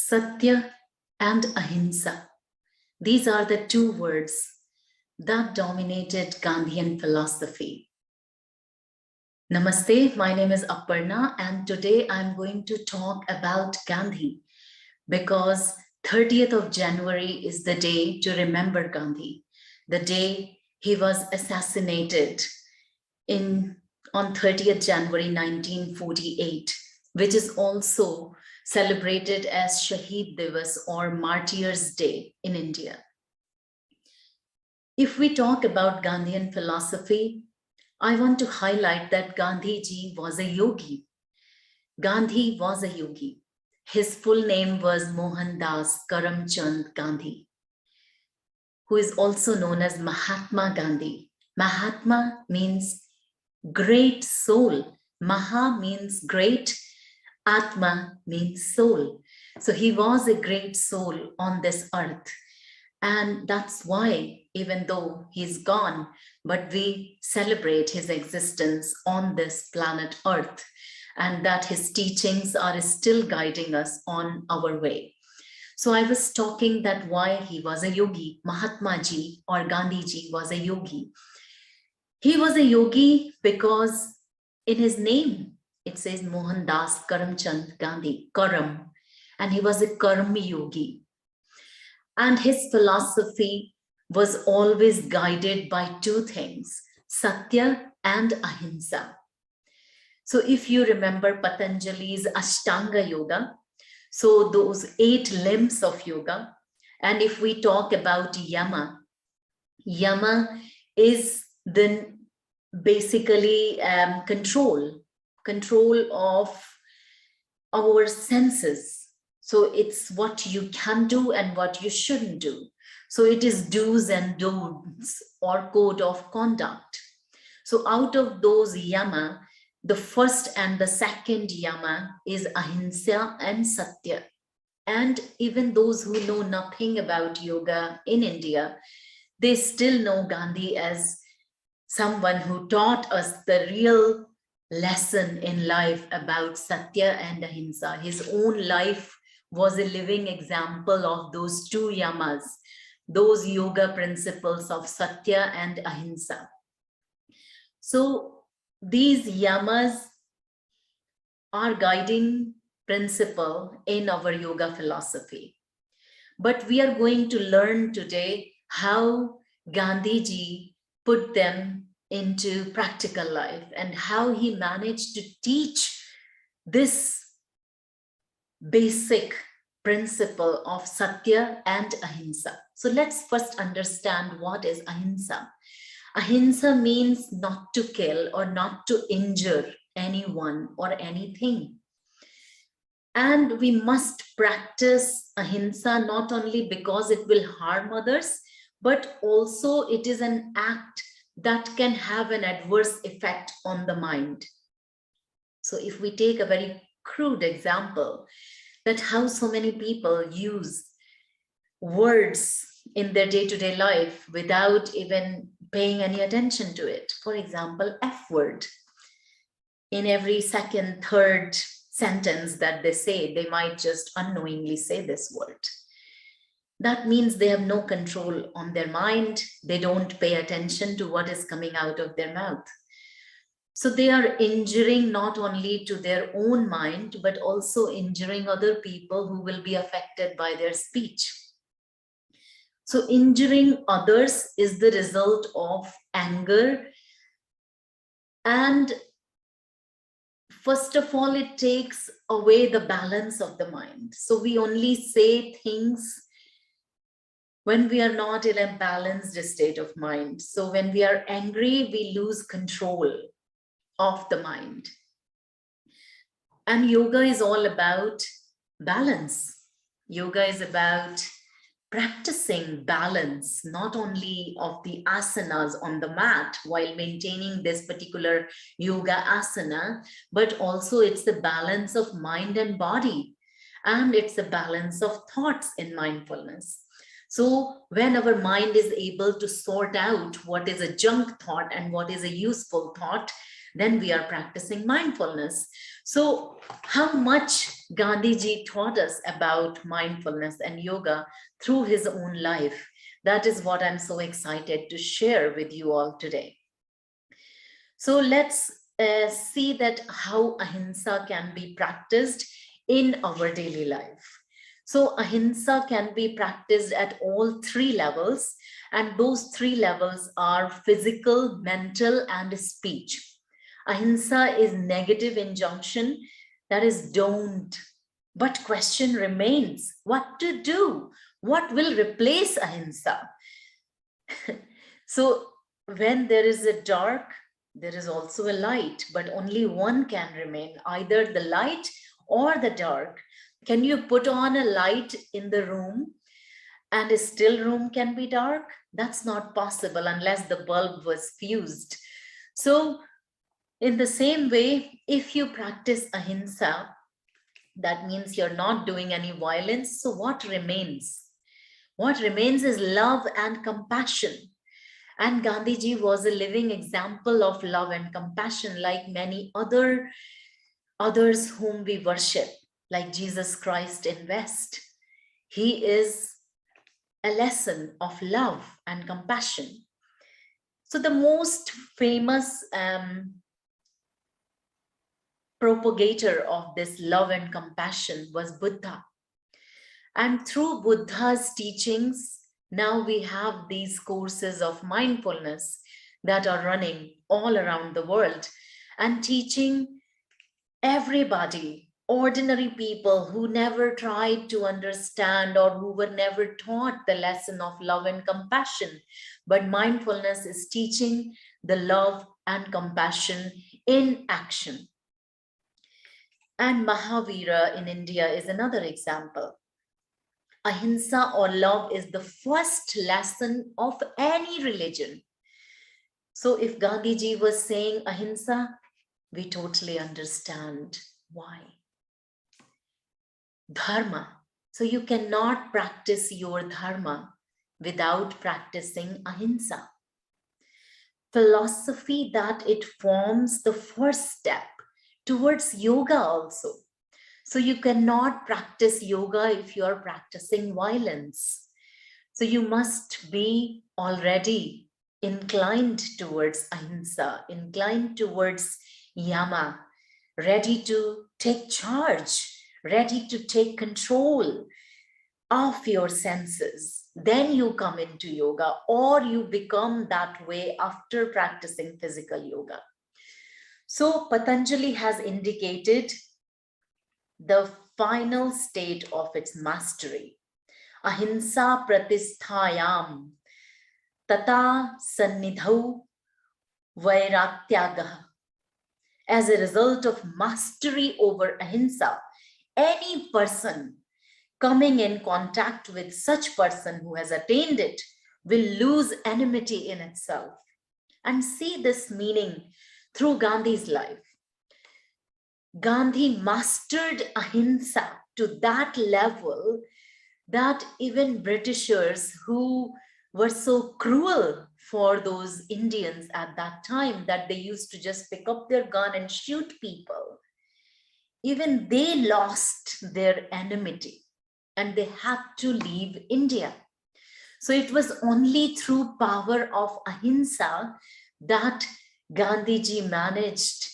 Satya and Ahimsa. These are the two words that dominated Gandhian philosophy. Namaste, my name is Aparna, and today I'm going to talk about Gandhi because 30th of January is the day to remember Gandhi, the day he was assassinated on 30th January 1948, which is also celebrated as Shaheed Divas or Martyr's Day in India. If we talk about Gandhian philosophy, I want to highlight that Gandhi ji was a yogi. Gandhi was a yogi. His full name was Mohandas Karamchand Gandhi, who is also known as Mahatma Gandhi. Mahatma means great soul. Maha means great. Atma means soul. So he was a great soul on this earth. And that's why, even though he's gone, but we celebrate his existence on this planet Earth, and that his teachings are still guiding us on our way. So I was talking that why he was a yogi, Mahatma ji or Gandhi ji was a yogi. He was a yogi because in his name, it says Mohandas Karamchand Gandhi, Karam, and he was a Karma yogi. And his philosophy was always guided by two things, Satya and Ahimsa. So if you remember Patanjali's Ashtanga Yoga, so those 8 limbs of yoga, and if we talk about Yama, Yama is the basically control of our senses. So it's what you can do and what you shouldn't do. So it is do's and don'ts or code of conduct. So out of those yama, the first and the second yama is ahimsa and satya. And even those who know nothing about yoga in India, they still know Gandhi as someone who taught us the real lesson in life about Satya and Ahimsa. His own life was a living example of those two yamas, those yoga principles of Satya and Ahimsa. So these yamas are guiding principle in our yoga philosophy. But we are going to learn today how Gandhi ji put them into practical life and how he managed to teach this basic principle of Satya and Ahimsa. So let's first understand what is Ahimsa. Ahimsa means not to kill or not to injure anyone or anything. And we must practice Ahimsa not only because it will harm others, but also it is an act that can have an adverse effect on the mind. So if we take a very crude example, that how so many people use words in their day-to-day life without even paying any attention to it. For example, F word. In every second, third sentence that they say, they might just unknowingly say this word. That means they have no control on their mind. They don't pay attention to what is coming out of their mouth. So they are injuring not only to their own mind, but also injuring other people who will be affected by their speech. So injuring others is the result of anger. And first of all, it takes away the balance of the mind. So we only say things when we are not in a balanced state of mind. So when we are angry, we lose control of the mind. And yoga is all about balance. Yoga is about practicing balance, not only of the asanas on the mat while maintaining this particular yoga asana, but also it's the balance of mind and body, and it's the balance of thoughts in mindfulness. So when our mind is able to sort out what is a junk thought and what is a useful thought, then we are practicing mindfulness. So how much Gandhiji taught us about mindfulness and yoga through his own life? That is what I'm so excited to share with you all today. So let's see that how ahimsa can be practiced in our daily life. So ahimsa can be practiced at all three levels, and those three levels are physical, mental, and speech. Ahimsa is negative injunction, that is don't. But question remains, what to do? What will replace ahimsa? So when there is a dark, there is also a light, but only one can remain, either the light or the dark. Can you put on a light in the room and a still room can be dark? That's not possible unless the bulb was fused. So in the same way, if you practice ahimsa, that means you're not doing any violence. So what remains? What remains is love and compassion. And Gandhiji was a living example of love and compassion, like many others whom we worship, like Jesus Christ in West. He is a lesson of love and compassion. So the most famous propagator of this love and compassion was Buddha. And through Buddha's teachings, now we have these courses of mindfulness that are running all around the world and teaching everybody, ordinary people who never tried to understand or who were never taught the lesson of love and compassion. But mindfulness is teaching the love and compassion in action. And Mahavira in India is another example. Ahimsa or love is the first lesson of any religion. So if Gandhiji was saying ahimsa, we totally understand why. Dharma. So you cannot practice your dharma without practicing ahimsa. Philosophy that it forms the first step towards yoga also. So you cannot practice yoga if you are practicing violence. So you must be already inclined towards ahimsa, inclined towards Yama, ready to take charge, ready to take control of your senses. Then you come into yoga, or you become that way after practicing physical yoga. So Patanjali has indicated the final state of its mastery. Ahimsa pratisthayam tata sannidhau vairatyagaha. As a result of mastery over ahimsa, any person coming in contact with such person who has attained it will lose enmity in itself. And see this meaning through Gandhi's life. Gandhi mastered ahimsa to that level that even Britishers who were so cruel for those Indians at that time that they used to just pick up their gun and shoot people, even they lost their enmity and they had to leave India. So it was only through power of ahimsa that Gandhiji managed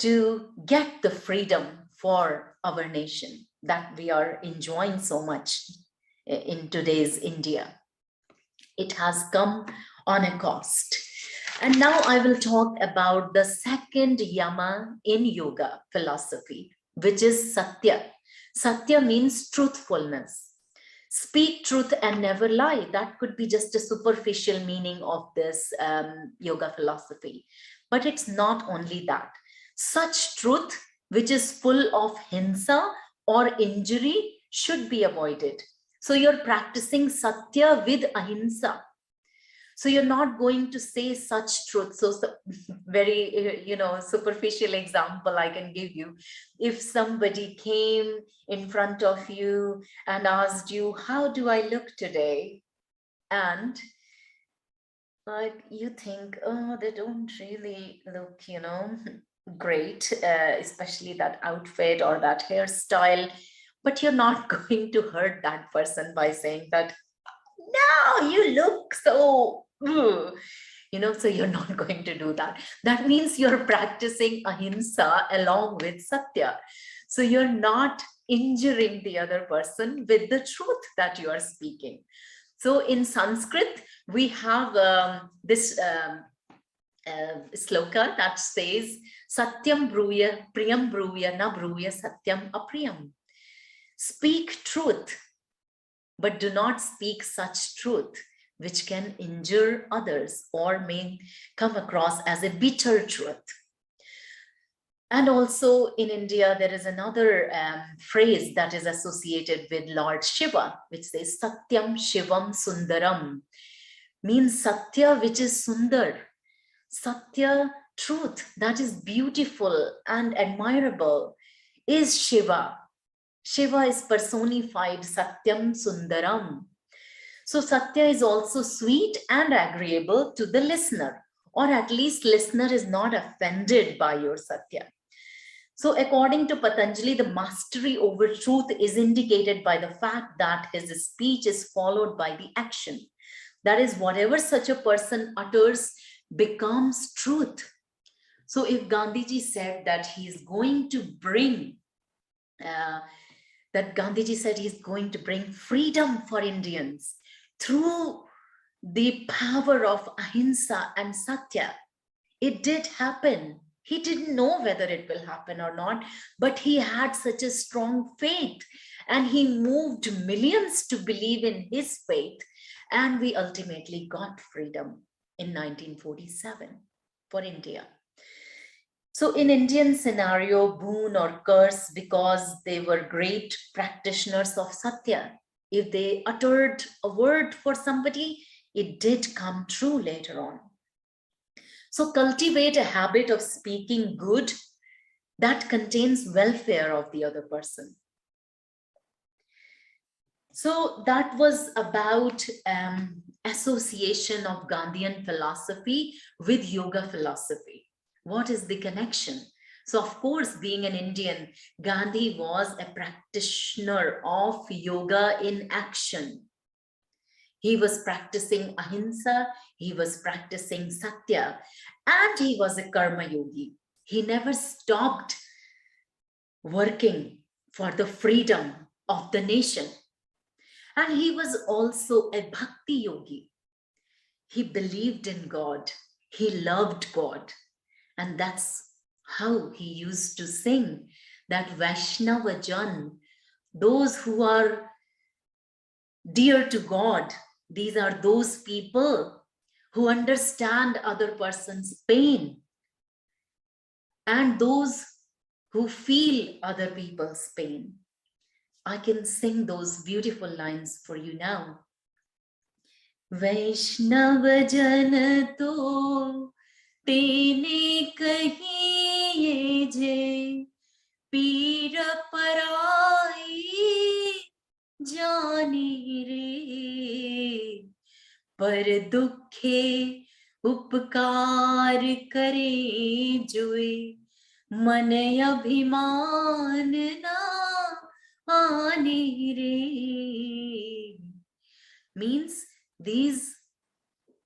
to get the freedom for our nation that we are enjoying so much in today's India. It has come on a cost. And now I will talk about the second yama in yoga philosophy, which is Satya. Satya means truthfulness. Speak truth and never lie. That could be just a superficial meaning of this yoga philosophy. But it's not only that. Such truth, which is full of hinsa or injury, should be avoided. So you're practicing Satya with ahimsa. So you're not going to say such truth. So very, superficial example I can give you. If somebody came in front of you and asked you, how do I look today? And Like you think, oh, they don't really look, great, especially that outfit or that hairstyle. But you're not going to hurt that person by saying that, no, you look so, ugh," so you're not going to do that. That means you're practicing ahimsa along with satya. So you're not injuring the other person with the truth that you are speaking. So in Sanskrit, we have this sloka that says, Satyam bruya, priyam bruya, na bruya satyam apriyam. Speak truth, but do not speak such truth which can injure others or may come across as a bitter truth. And also in India, there is another phrase that is associated with Lord Shiva, which says Satyam Shivam Sundaram, means Satya, which is Sundar. Satya, truth, that is beautiful and admirable, is Shiva. Shiva is personified Satyam Sundaram. So Satya is also sweet and agreeable to the listener, or at least listener is not offended by your Satya. So according to Patanjali, the mastery over truth is indicated by the fact that his speech is followed by the action. That is, whatever such a person utters becomes truth. So if Gandhiji said that he is going to bring, freedom for Indians through the power of ahimsa and satya, it did happen. He didn't know whether it will happen or not, but he had such a strong faith and he moved millions to believe in his faith. And we ultimately got freedom in 1947 for India. So in Indian scenario, boon or curse, because they were great practitioners of Satya. If they uttered a word for somebody, it did come true later on. So cultivate a habit of speaking good that contains welfare of the other person. So that was about association of Gandhian philosophy with yoga philosophy. What is the connection? So of course, being an Indian, Gandhi was a practitioner of yoga in action. He was practicing ahimsa, he was practicing satya, and he was a karma yogi. He never stopped working for the freedom of the nation. And he was also a bhakti yogi. He believed in God, he loved God. And that's how he used to sing that 𝙂𝙗𝙞𝙡𝙤𝙤𝙤, those who are dear to God. These are those people who understand other person's pain and those who feel other people's pain. I can sing those beautiful lines for you now. वैष्णव जन तो तेने कहिए जे पीर पराई जानी रे, पर दुखे उपकार करे जोए, मन अभिमान ना आने रे. Means these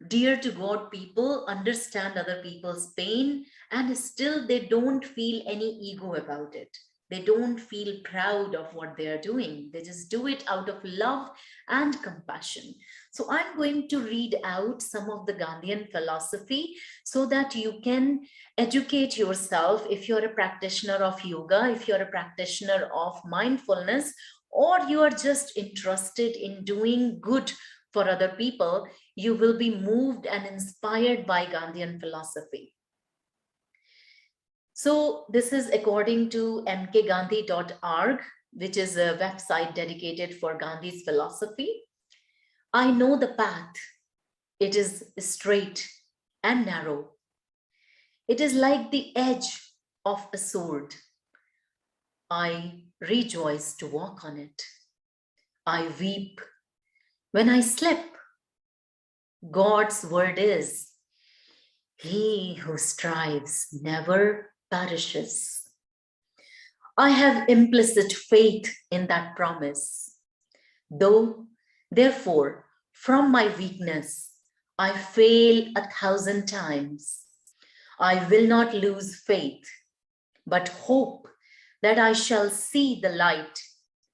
dear to God people understand other people's pain and still they don't feel any ego about it. They don't feel proud of what they are doing. They just do it out of love and compassion. So I'm going to read out some of the Gandhian philosophy so that you can educate yourself if you're a practitioner of yoga, if you're a practitioner of mindfulness, or you are just interested in doing good for other people, you will be moved and inspired by Gandhian philosophy. So this is according to mkgandhi.org, which is a website dedicated for Gandhi's philosophy. I know the path. It is straight and narrow. It is like the edge of a sword. I rejoice to walk on it. I weep when I slip. God's word is, he who strives never perishes. I have implicit faith in that promise. Though, therefore, from my weakness, I fail 1,000 times, I will not lose faith, but hope that I shall see the light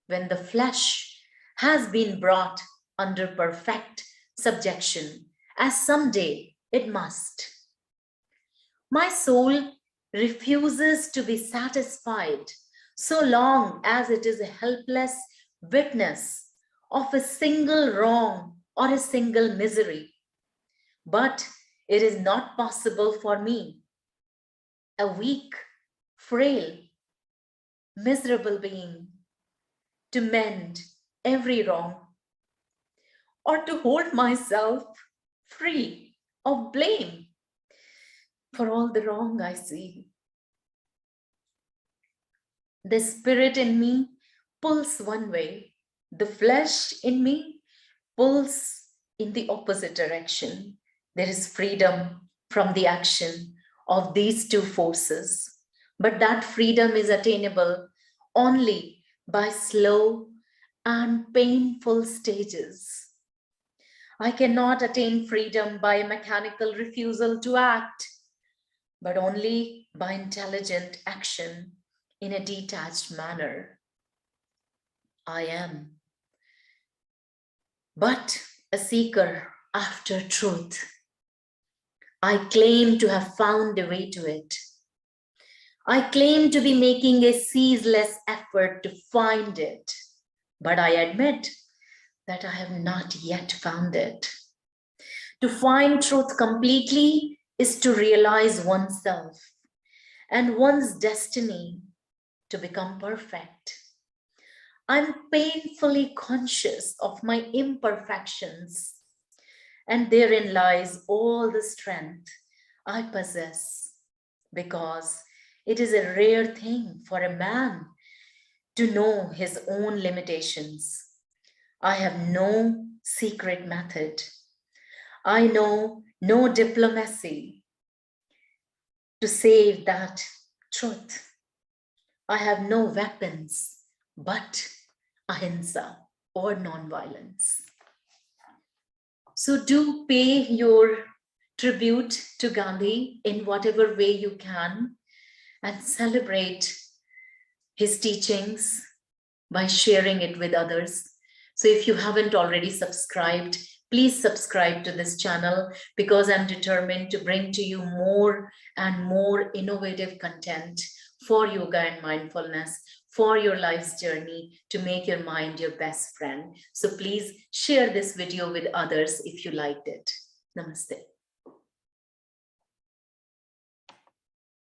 when the flesh has been brought under perfect subjection, as someday it must. My soul refuses to be satisfied so long as it is a helpless witness of a single wrong or a single misery. But it is not possible for me, a weak, frail, miserable being, to mend every wrong or to hold myself free of blame for all the wrong I see. The spirit in me pulls one way, the flesh in me pulls in the opposite direction. There is freedom from the action of these two forces, but that freedom is attainable only by slow and painful stages. I cannot attain freedom by a mechanical refusal to act, but only by intelligent action in a detached manner. I am but a seeker after truth. I claim to have found a way to it. I claim to be making a ceaseless effort to find it, but I admit that I have not yet found it. To find truth completely is to realize oneself and one's destiny to become perfect. I'm painfully conscious of my imperfections, and therein lies all the strength I possess, because it is a rare thing for a man to know his own limitations. I have no secret method. I know no diplomacy to save that truth. I have no weapons but ahimsa or non-violence. So do pay your tribute to Gandhi in whatever way you can and celebrate his teachings by sharing it with others. So if you haven't already subscribed, please subscribe to this channel, because I'm determined to bring to you more and more innovative content for yoga and mindfulness, for your life's journey, to make your mind your best friend. So please share this video with others if you liked it. Namaste.